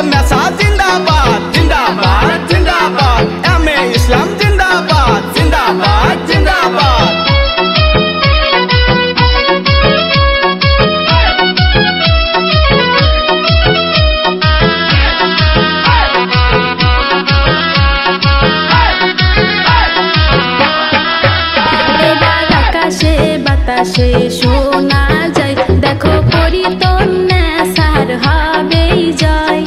পরিতন নেশা জিন্দাবাদ জিন্দাবাদ জিন্দাবাদ এমএ ইসলাম জিন্দাবাদ জিন্দাবাদ জিন্দাবাদ বাতাসে শোনা যায় দেখো পরিতন নেশার হবেই জয়।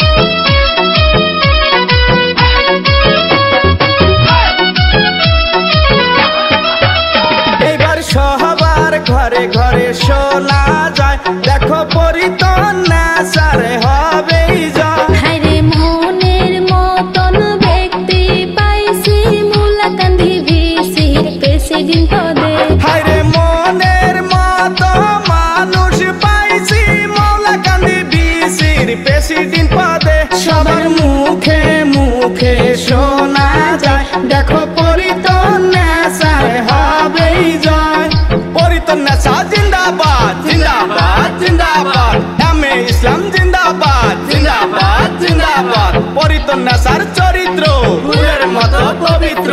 এইবার সবার ঘরে ঘরে শোনা যায় দেখো পরিতন নেশার হবেই জয়। হায়রে মনের মতন ব্যক্তি পাইছি মুলাকান্দি ভিসির প্রেসিডেন্ট পদে। হায়রে মনের মতো মানুষ পাইছি মুলাকান্দি ভিসির প্রেসিডেন্ট পদে। সবার মুখে মুখে শোনা যায় দেখো পরিতন নেশার হবেই জয়। পরিতন নেশা জিন্দাবাদ জিন্দাবাদ জিন্দাবাদ এমএ ইসলাম জিন্দাবাদ জিন্দাবাদ জিন্দাবাদ। পরিতন নেশার চরিত্র ফুলের মতো পবিত্র,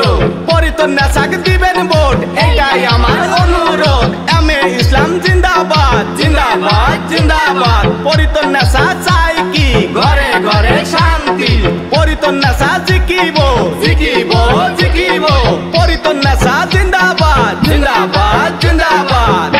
পরিতন নেশাকে দিবেন ভোট এটাই আমার অনুরোধ। এমএ ইসলাম জিন্দাবাদ জিন্দাবাদ জিন্দাবাদ। পরিতন নেশা চাই কি ঘরে ঘরে শান্তি, পরিতন নেশা জিকিব জিকিব জিকিব। পরিতন নেশা জিন্দাবাদ জিন্দাবাদ জিন্দাবাদ।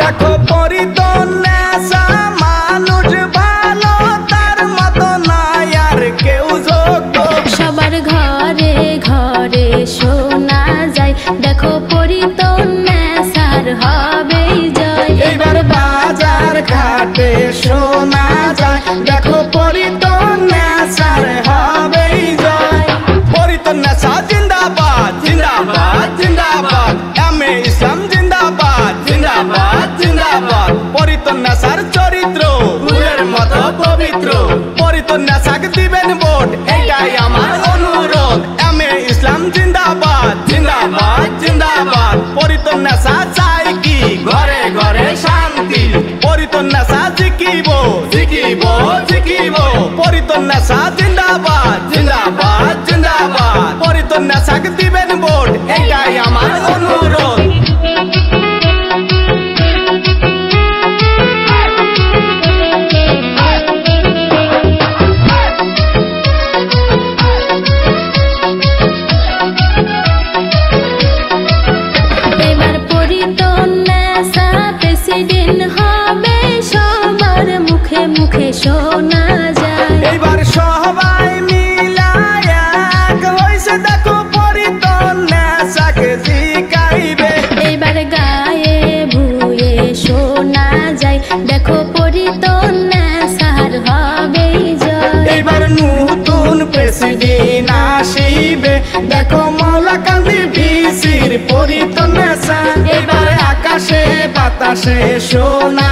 দেখো পরিতন নেশা মানুষ ভালো তার মতো নাই আর কেউ যোগ্য। সবার ঘরে ঘরে শোনা যায় দেখো পরিতন নেশার হবেই জয়। এইবার বাজার ঘাটে শোনা যায় দেখো পরিতন নেশার হবেই জয়। পরিতন নেশা জিন্দাবাদ জিন্দাবাদ জিন্দাবাদ এমএ ইসলাম জিন্দাবাদ জিন্দাবাদ জিন্দাবাদ। পরিতন নেশার চরিত্র ফুলের মতো পবিত্র, পরিতন নেশাকে দিবেন ভোট এটাই আমার অনুরোধ। এমএ ইসলাম জিন্দাবাদ জিন্দাবাদ জিন্দাবাদ। পরিতন নেশা চাই কি ঘরে ঘরে শান্তি, পরিতন নেশা জিকিব জিকিব জিকিব। পরিতন নেশা জিন্দাবাদ জিন্দাবাদ জিন্দাবাদ। পরিতন নেশাকে দিবেন ভোট এটাই আমার অনুরোধ। এবার পরিতন নেশা প্রেসিডেন্ট হবে সবার মুখে মুখে শোনা যায়। এইবার সবাই মিলা এক হইছে দেখো পরিতন নেশাকে জিকাইবে। এবার গায়ে ভুয়ে শোনা যায় দেখো পরিতন নেশার হবেই জয়। এইবার নতুন প্রেসিডেন্ট আসিবে দেখো মুলাকান্দি ভিসির পরিতন নেশা। এবার আকাশে বাতাসে শোনা